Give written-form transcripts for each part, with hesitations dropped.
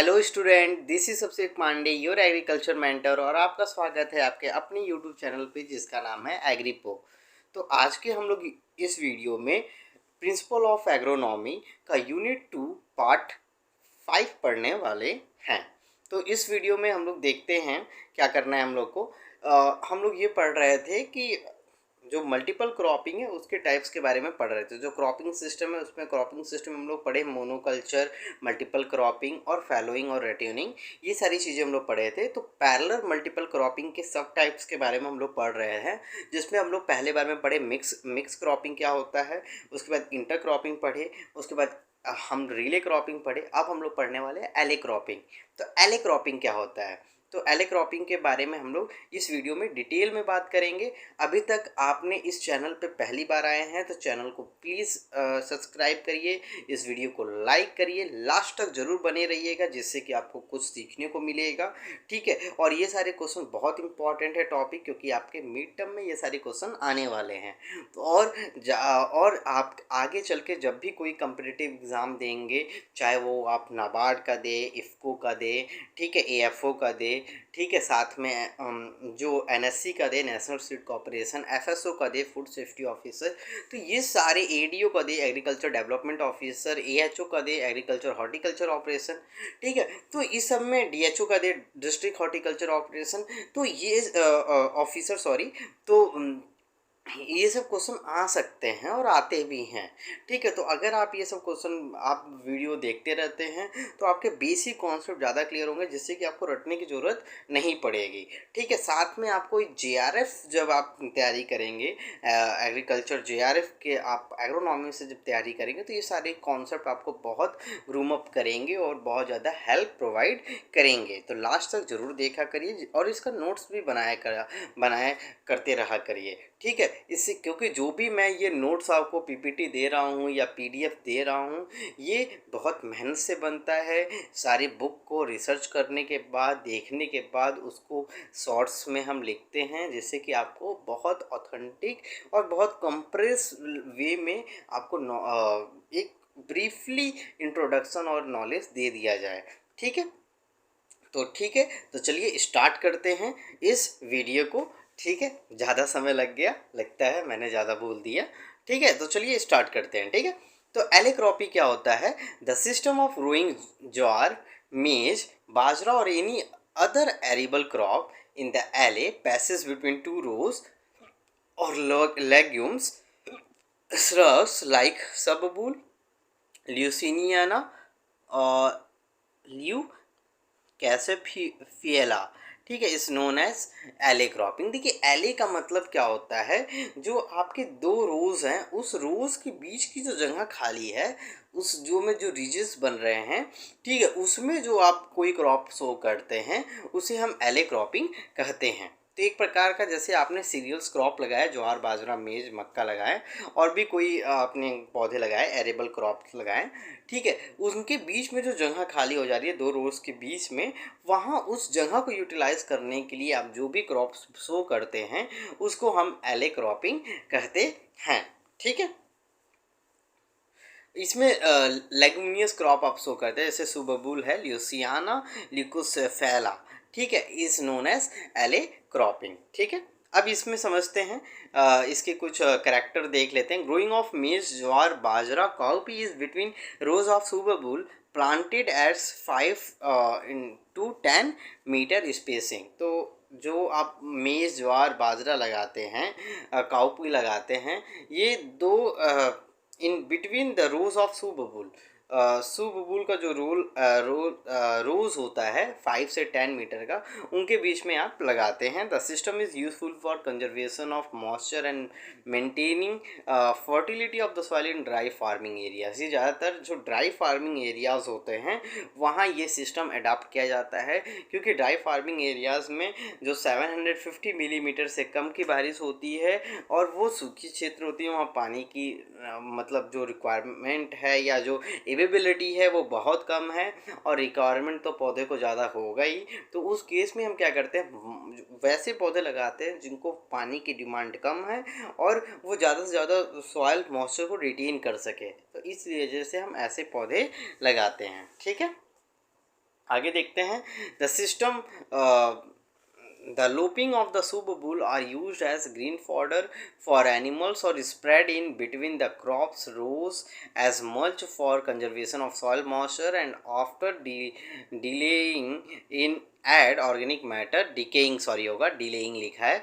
Hello student, this is Abhishek Pandey, your agriculture mentor. और आपका स्वागत है आपके अपने यूट्यूब चैनल पे जिसका नाम है एग्रीपो। तो आज के हम लोग इस वीडियो में प्रिंसिपल ऑफ एग्रोनॉमी का यूनिट 2 पार्ट 5 पढ़ने वाले हैं। तो इस वीडियो में हम लोग देखते हैं क्या करना है हम लोग को। हम लोग ये पढ़ रहे थे कि जो मल्टीपल क्रॉपिंग है उसके टाइप्स के बारे में पढ़ रहे थे। जो क्रॉपिंग सिस्टम है उसमें क्रॉपिंग सिस्टम हम लोग पढ़े मोनोकल्चर, मल्टीपल क्रॉपिंग और फैलोइंग और रेट्यूनिंग, ये सारी चीज़ें हम लोग पढ़े थे। तो पैरेलल मल्टीपल क्रॉपिंग के सब टाइप्स के बारे में हम लोग पढ़ रहे हैं, जिसमें हम लोग पहले बार में पढ़े मिक्स क्रॉपिंग क्या होता है, उसके बाद इंटर क्रॉपिंग पढ़े, उसके बाद हम रिले क्रॉपिंग पढ़े। अब हम लोग पढ़ने वाले हैं एले क्रॉपिंग। तो एले क्रॉपिंग क्या होता है, तो एले क्रॉपिंग के बारे में हम लोग इस वीडियो में डिटेल में बात करेंगे। अभी तक आपने इस चैनल पे पहली बार आए हैं तो चैनल को प्लीज़ सब्सक्राइब करिए, इस वीडियो को लाइक करिए, लास्ट तक ज़रूर बने रहिएगा जिससे कि आपको कुछ सीखने को मिलेगा। ठीक है, और ये सारे क्वेश्चन बहुत इंपॉर्टेंट है टॉपिक, क्योंकि आपके मिड टर्म में ये सारे क्वेश्चन आने वाले हैं। तो और आप आगे चल के जब भी कोई कम्पिटिटिव एग्ज़ाम देंगे, चाहे वो आप नाबार्ड का दे, इफ़को का दे, ठीक है, एएफओ का दे, ठीक है, साथ में जो एनएससी का दे, नेशनल सीड कॉर्पोरेशन, एफएसओ का दे, फूड सेफ्टी ऑफिसर, तो ये सारे एडीओ का दे, एग्रीकल्चर डेवलपमेंट ऑफिसर, एएचओ का दे, एग्रीकल्चर हॉर्टिकल्चर ऑपरेशन, ठीक है, तो इस सब में डीएचओ का दे, डिस्ट्रिक्ट हॉर्टिकल्चर ऑपरेशन, तो ये ऑफिसर सॉरी, तो ये सब क्वेश्चन आ सकते हैं और आते भी हैं। ठीक है, तो अगर आप ये सब क्वेश्चन आप वीडियो देखते रहते हैं तो आपके बेसिक कॉन्सेप्ट ज़्यादा क्लियर होंगे, जिससे कि आपको रटने की ज़रूरत नहीं पड़ेगी। ठीक है, साथ में आपको जेआरएफ जब आप तैयारी करेंगे, एग्रीकल्चर जेआरएफ के आप एग्रोनॉमी से जब तैयारी करेंगे तो ये सारे कॉन्सेप्ट आपको बहुत ग्रूम अप करेंगे और बहुत ज़्यादा हेल्प प्रोवाइड करेंगे। तो लास्ट तक ज़रूर देखा करिए और इसका नोट्स भी बनाया करते रहा करिए। ठीक है, इससे क्योंकि जो भी मैं ये नोट्स आपको पीपीटी दे रहा हूँ या पीडीएफ दे रहा हूँ, ये बहुत मेहनत से बनता है। सारी बुक को रिसर्च करने के बाद, देखने के बाद उसको शॉर्ट्स में हम लिखते हैं, जिससे कि आपको बहुत ऑथेंटिक और बहुत कंप्रेस वे में आपको एक ब्रीफली इंट्रोडक्शन और नॉलेज दे दिया जाए। ठीक है, तो ठीक है, तो चलिए स्टार्ट करते हैं इस वीडियो को। ठीक है, ज़्यादा समय लग गया लगता है, मैंने ज़्यादा बोल दिया। ठीक है, तो चलिए स्टार्ट करते हैं। ठीक है, तो एले क्रॉपी क्या होता है? द सिस्टम ऑफ ग्रोइंग ज्वार, मेज, बाजरा और any other arable crop in the एले पैसेज बिटवीन टू रोज और लेग्यूम्स shrubs like सबबूल, ल्यूसिनियाना और ल्यू कैसेफिएला, ठीक है, इस नोन एज एले क्रॉपिंग। देखिए एले का मतलब क्या होता है, जो आपके दो रोज हैं उस रोज के बीच की जो जगह खाली है, उस जो में जो रिजेस बन रहे हैं, ठीक है, उसमें जो आप कोई क्रॉप शो करते हैं उसे हम एले क्रॉपिंग कहते हैं। तो एक प्रकार का, जैसे आपने सीरियल्स क्रॉप लगाया, ज्वार बाजरा मेज मक्का लगाए, और भी कोई आपने पौधे लगाए, एरेबल क्रॉप्स लगाए, ठीक है, उनके बीच में जो जगह खाली हो जा रही है दो रोज के बीच में, वहाँ उस जगह को यूटिलाइज करने के लिए आप जो भी क्रॉप्स शो करते हैं उसको हम एले क्रॉपिंग कहते हैं। ठीक है, इसमें लेगुमिनियस क्रॉप आप शो करते हैं, जैसे सुबबुल है, ल्यूसियाना, लिकुसफेला, ठीक है, इज नोन एज एले क्रॉपिंग। ठीक है, अब इसमें समझते हैं, इसके कुछ करेक्टर देख लेते हैं। Growing of maize, jowar, bajra, cowpea is between rows of subabul planted at 5 to 10 metre spacing. तो जो आप मेज, ज्वार, बाजरा लगाते हैं, काउपी लगाते हैं, ये दो in between the rows of subabul, subabul का जो रोज होता है 5 से 10 मीटर का, उनके बीच में आप लगाते हैं। The system is useful for conservation of moisture and maintaining fertility of the soil in dry farming areas. ये ज़्यादातर जो ड्राई फार्मिंग एरियाज होते हैं वहाँ ये सिस्टम अडाप्ट किया जाता है, क्योंकि ड्राई फार्मिंग एरियाज में जो 750 मिलीमीटर से कम की बारिश होती है और वो सूखी क्षेत्र होती है, वहाँ पानी की मतलब जो रिक्वायरमेंट है या जो अवेलेबिलिटी है वो बहुत कम है, और रिक्वायरमेंट तो पौधे को ज़्यादा होगा ही। तो उस केस में हम क्या करते हैं, वैसे पौधे लगाते हैं जिनको पानी की डिमांड कम है और वो ज़्यादा से ज़्यादा सॉइल मॉइस्चर को रिटेन कर सके, तो इस वजह से हम ऐसे पौधे लगाते हैं। ठीक है, आगे देखते हैं। The system The looping of the subbull are used as green fodder for animals or spread in between the crops rows as mulch for conservation of soil moisture and after delaying in add organic matter decaying sorry होगा delaying लिखा है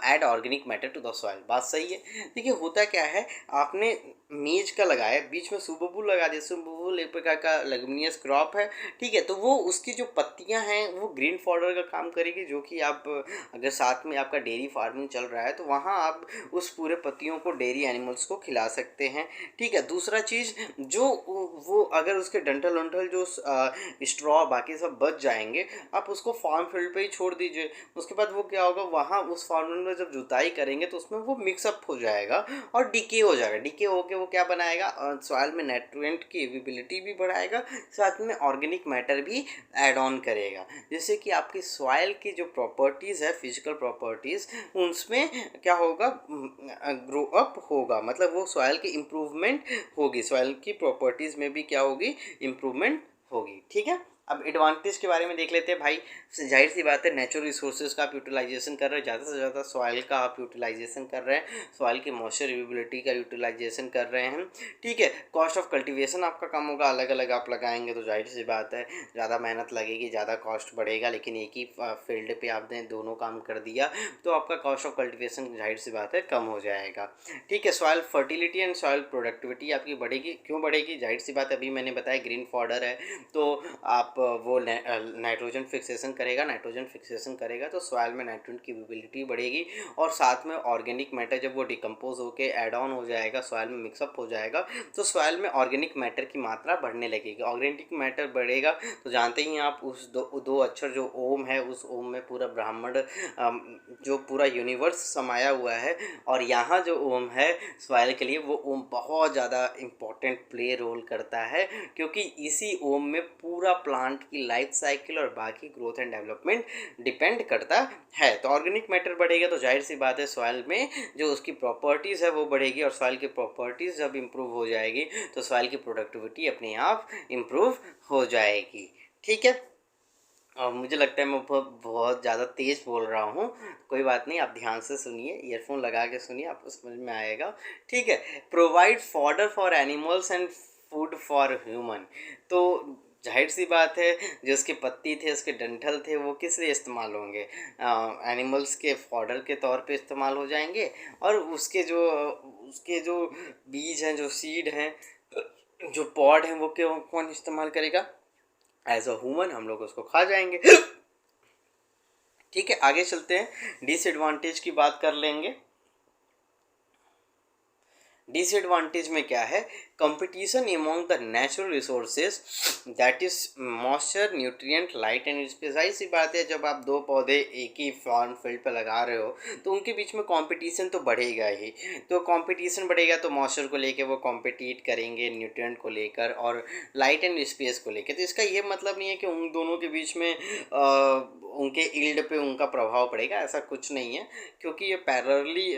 add organic matter to the soil। बात सही है। देखिए होता क्या है, आपने मेज का लगाया, बीच में सुबबुल लगा दिया। सुबबुल एक प्रकार का लेगुमिनियस क्रॉप है, ठीक है। तो वो उसकी जो पत्तियां हैं वो ग्रीन फॉडर का काम करेगी, जो कि आप अगर साथ में आपका डेयरी फार्मिंग चल रहा है तो वहाँ आप उस पूरे पत्तियों को डेयरी एनिमल्स को खिला सकते हैं, ठीक है। दूसरा चीज़, जो वो अगर उसके डंठल वंठल जो स्ट्रॉ बाकी सब बच जाएंगे, आप उसको फार्म फील्ड पे ही छोड़ दीजिए। उसके बाद वो क्या होगा, वहाँ उस फार्म फील्ड में जब जुताई करेंगे तो उसमें वो मिक्सअप हो जाएगा और डिके हो जाएगा। डिके होके वो क्या बनाएगा, सॉइल में न्यूट्रिएंट की एविबिलिटी भी बढ़ाएगा, साथ में ऑर्गेनिक मैटर भी ऐड ऑन करेगा, जिससे कि आपकी सॉइल की जो प्रॉपर्टीज़ है, फिजिकल प्रॉपर्टीज़, उसमें क्या होगा, ग्रो अप होगा। मतलब वो सॉइल की इम्प्रूवमेंट होगी, सॉइल की प्रॉपर्टीज़ में भी क्या होगी, इम्प्रूवमेंट होगी, ठीक है। अब एडवांटेज के बारे में देख लेते हैं भाई। जाहिर सी बात है, नेचुरल रिसोर्सेज का आप यूटिलाइजेशन कर रहे हैं, ज़्यादा से ज़्यादा सॉइल का आप यूटिलाइजेशन कर रहे हैं, सॉइल की मॉइस्चर एविबिलिटी का यूटिलाइजेशन कर रहे हैं, ठीक है। कॉस्ट ऑफ कल्टीवेशन आपका कम होगा, अलग अलग आप लगाएंगे तो जाहिर सी बात है ज़्यादा मेहनत लगेगी, ज़्यादा कॉस्ट बढ़ेगा। लेकिन एक ही फील्ड पे आपने दोनों काम कर दिया तो आपका कॉस्ट ऑफ कल्टीवेशन जाहिर सी बात है कम हो जाएगा, ठीक है। Soil fertility and soil productivity आपकी बढ़ेगी। क्यों बढ़ेगी, जाहिर सी बात है, अभी मैंने बताया ग्रीन फॉडर है तो आप वो नाइट्रोजन फिक्सेशन करेगा, नाइट्रोजन फिक्सेशन करेगा तो सॉइल में नाइट्रोजन की एबिलिटी बढ़ेगी, और साथ में ऑर्गेनिक मैटर जब वो डिकम्पोज होकर ऐड ऑन हो जाएगा, सॉइल में मिक्सअप हो जाएगा, तो सॉइल में ऑर्गेनिक मैटर की मात्रा बढ़ने लगेगी। ऑर्गेनिक मैटर बढ़ेगा तो जानते ही आप उस दो अक्षर जो ओम है, उस ओम में पूरा ब्राह्मण जो पूरा यूनिवर्स समाया हुआ है, और यहाँ जो ओम है सॉइल के लिए, वो ओम बहुत ज़्यादा इम्पोर्टेंट प्ले रोल करता है, क्योंकि इसी ओम में पूरा प्लांट की लाइफ साइकिल और बाकी ग्रोथ एंड डेवलपमेंट डिपेंड करता है। तो ऑर्गेनिक मैटर बढ़ेगा तो जाहिर सी बात है सॉइल में जो उसकी प्रॉपर्टीज़ है वो बढ़ेगी, और सॉइल की प्रॉपर्टीज़ जब इम्प्रूव हो जाएगी तो सॉइल की प्रोडक्टिविटी अपने आप इम्प्रूव हो जाएगी, ठीक है। और मुझे लगता है मैं बहुत ज़्यादा तेज़ बोल रहा हूँ, कोई बात नहीं, आप ध्यान से सुनिए, ईयरफोन लगा के सुनिए, आपको समझ में आएगा, ठीक है। Provide fodder for animals and food for human. तो जाहिर सी बात है, जो उसके पत्ती थे, उसके डंठल थे, वो किस लिए इस्तेमाल होंगे, एनिमल्स के फॉडर के तौर पे इस्तेमाल हो जाएंगे, और उसके जो बीज हैं, जो सीड हैं, जो पॉड हैं, वो क्यों कौन इस्तेमाल करेगा, एज अ ह्यूमन हम लोग उसको खा जाएंगे, ठीक है। आगे चलते हैं, डिसएडवांटेज की बात कर लेंगे। डिसएडवांटेज में क्या है, competition among the natural resources, that is moisture, nutrient, light and space. जाहिर सी बात है, जब आप दो पौधे एक ही फार्म फील्ड पर लगा रहे हो तो उनके बीच में कंपटीशन तो बढ़ेगा ही। तो कंपटीशन बढ़ेगा तो मॉइस्चर को लेकर वो कॉम्पिटिट करेंगे, न्यूट्रिएंट को लेकर और लाइट एंड स्पेस को लेकर। तो इसका ये मतलब नहीं है कि उन दोनों के बीच में उनके ईल्ड पे उनका प्रभाव पड़ेगा, ऐसा कुछ नहीं है, क्योंकि ये पैरेलली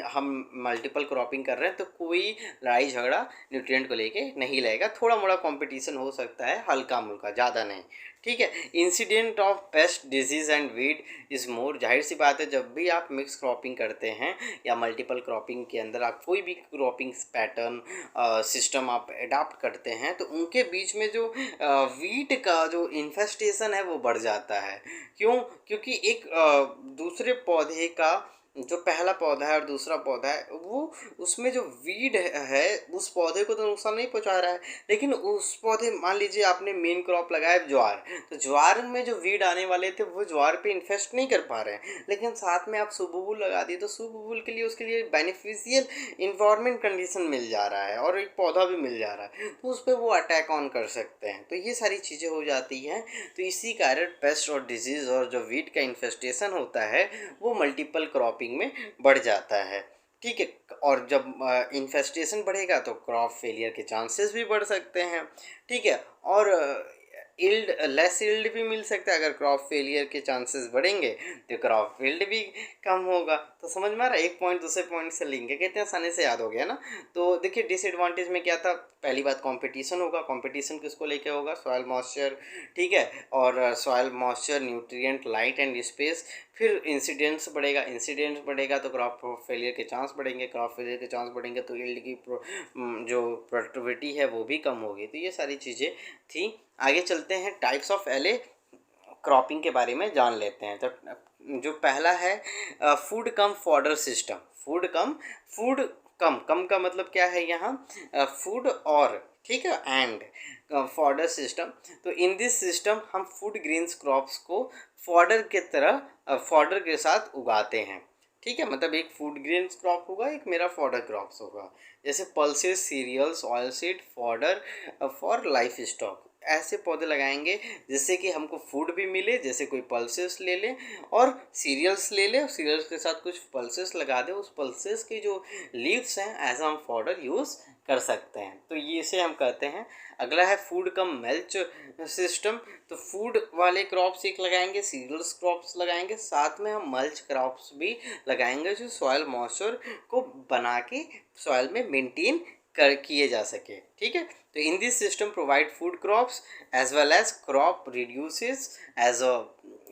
हम मल्टीपल क्रॉपिंग कर रहे हैं, तो कोई लड़ाई झगड़ा न्यूट्रिएंट को लेके नहीं लगेगा। थोड़ा मोड़ा कंपटीशन हो सकता है, हल्का मुल्का, ज़्यादा नहीं, ठीक है। Incident of paste, disease and weed is more. जाहिर सी बात है, जब भी आप मिक्स क्रॉपिंग करते हैं या मल्टीपल क्रॉपिंग के अंदर आप कोई भी क्रॉपिंग पैटर्न सिस्टम आप अडाप्ट करते हैं, तो उनके बीच में जो वीट का जो इन्फेस्टेशन है वो बढ़ जाता है। क्यों, क्योंकि एक दूसरे पौधे का जो पहला पौधा है और दूसरा पौधा है, वो उसमें जो वीड है उस पौधे को तो नुकसान नहीं पहुंचा रहा है, लेकिन उस पौधे, मान लीजिए आपने मेन क्रॉप लगाया ज्वार, तो ज्वार में जो वीड आने वाले थे वो ज्वार पे इन्फेस्ट नहीं कर पा रहे हैं, लेकिन साथ में आप सुबुबुल लगा दिए तो सुबुबुल के लिए उसके लिए बेनिफिशियल इन्वायरमेंट कंडीशन मिल जा रहा है और एक पौधा भी मिल जा रहा है, तो उस पर वो अटैक ऑन कर सकते हैं। तो ये सारी चीज़ें हो जाती हैं, तो इसी कारण पेस्ट और डिजीज़ और जो वीड का इन्फेस्टेशन होता है वो मल्टीपल क्रॉपिंग में बढ़ जाता है, ठीक है। और जब इन्फेस्टेशन बढ़ेगा तो क्रॉप फेलियर के चांसेस भी बढ़ सकते हैं, ठीक है। और ईल्ड लेस ईल्ड भी मिल सकता है। अगर क्रॉप फेलियर के चांसेस बढ़ेंगे तो क्रॉप ईल्ड भी कम होगा। तो समझ में आ रहा है, एक पॉइंट दूसरे पॉइंट से लिंक है, कहते हैं आसानी से याद हो गया ना। तो देखिए डिसएडवांटेज में क्या था, पहली बात कंपटीशन होगा। कंपटीशन किसको लेके होगा, सॉइल मॉइस्चर, ठीक है, और soil moisture, nutrient, light and space. फिर इंसिडेंट्स बढ़ेगा तो क्रॉप फेलियर के चांस बढ़ेंगे, क्रॉप फेलियर के चांस बढ़ेंगे तो यील्ड की जो प्रोडक्टिविटी है वो भी कम होगी। तो ये सारी चीज़ें थी। आगे चलते हैं, टाइप्स ऑफ एले क्रॉपिंग के बारे में जान लेते हैं। तो जो पहला है फूड कम फॉडर सिस्टम। फूड कम कम का मतलब क्या है यहाँ, फूड और, ठीक है, एंड फॉडर सिस्टम। तो इन दिस सिस्टम हम फूड ग्रेन्स क्रॉप्स को फॉडर के तरह फॉडर के साथ उगाते हैं, ठीक है। मतलब एक फूड ग्रेन्स क्रॉप होगा, एक मेरा फॉडर क्रॉप्स होगा। जैसे pulses, cereals, oil seed, fodder for livestock, ऐसे पौधे लगाएंगे जिससे कि हमको फूड भी मिले। जैसे कोई पल्सेस ले लें और सीरियल्स ले लें, सीरियल्स के साथ कुछ पल्सेस लगा दें, उस पल्सेस के जो लीव्स हैं एज हम फॉडर यूज़ कर सकते हैं। तो ये इसे हम कहते हैं। अगला है फूड कम मल्च सिस्टम। तो फूड वाले क्रॉप्स एक लगाएंगे, सीरियल्स क्रॉप्स लगाएंगे, साथ में हम मल्च क्रॉप्स भी लगाएंगे जो सॉयल मॉइस्चर को बना के सॉयल में मेंटेन कर किए जा सके, ठीक है। तो in this system provide food crops as well as crop residues as a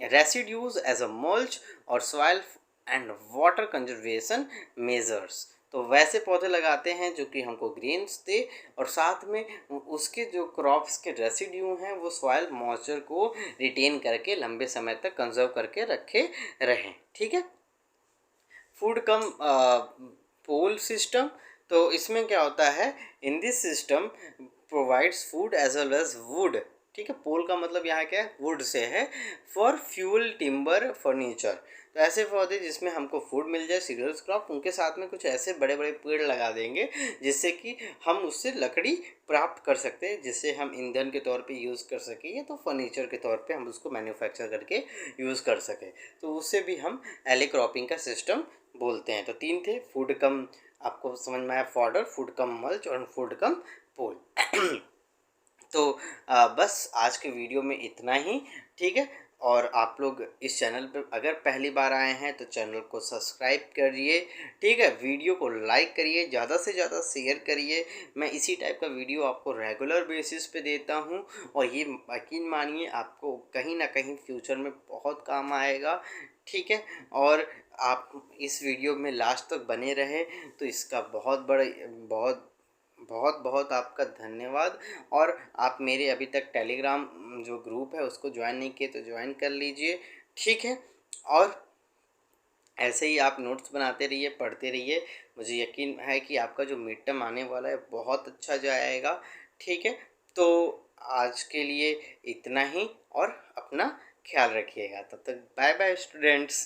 residues as a mulch और soil and water conservation measures. तो वैसे पौधे लगाते हैं जो कि हमको ग्रेन्स दे और साथ में उसके जो क्रॉप्स के रेसिड्यू हैं वो सॉइल मॉइस्चर को रिटेन करके लंबे समय तक कंजर्व करके रखे रहें, ठीक है। Food cum pole system. तो इसमें क्या होता है, in this system provides food as well as wood, ठीक है। पोल का मतलब यहाँ क्या है, वुड से है, फॉर फ्यूल, टिम्बर, फर्नीचर। तो ऐसे पौधे जिसमें हमको फूड मिल जाए, सीरियल्स क्रॉप, उनके साथ में कुछ ऐसे बड़े बड़े पेड़ लगा देंगे जिससे कि हम उससे लकड़ी प्राप्त कर सकते हैं, जिससे हम ईंधन के तौर पे यूज़ कर सकें, या तो फर्नीचर के तौर पे हम उसको मैन्युफैक्चर करके यूज़ कर सकें। तो उससे भी हम एले क्रॉपिंग का सिस्टम बोलते हैं। तो तीन थे, फूड कम, आपको समझ में आया, फॉडर, फूड कम मल्च और फूड कम पोल। तो बस आज के वीडियो में इतना ही, ठीक है। और आप लोग इस चैनल पर अगर पहली बार आए हैं तो चैनल को सब्सक्राइब करिए, ठीक है। वीडियो को लाइक करिए, ज़्यादा से ज़्यादा शेयर करिए। मैं इसी टाइप का वीडियो आपको रेगुलर बेसिस पे देता हूँ और ये यकीन मानिए आपको कहीं ना कहीं फ्यूचर में बहुत काम आएगा, ठीक है। और आप इस वीडियो में लास्ट तक बने रहें तो इसका बहुत बहुत बहुत आपका धन्यवाद। और आप मेरे अभी तक टेलीग्राम जो ग्रुप है उसको ज्वाइन नहीं किए तो ज्वाइन कर लीजिए, ठीक है। और ऐसे ही आप नोट्स बनाते रहिए, पढ़ते रहिए। मुझे यकीन है कि आपका जो मिड टर्म आने वाला है बहुत अच्छा जाएगा, ठीक है। तो आज के लिए इतना ही और अपना ख्याल रखिएगा। तब तक बाय बाय स्टूडेंट्स।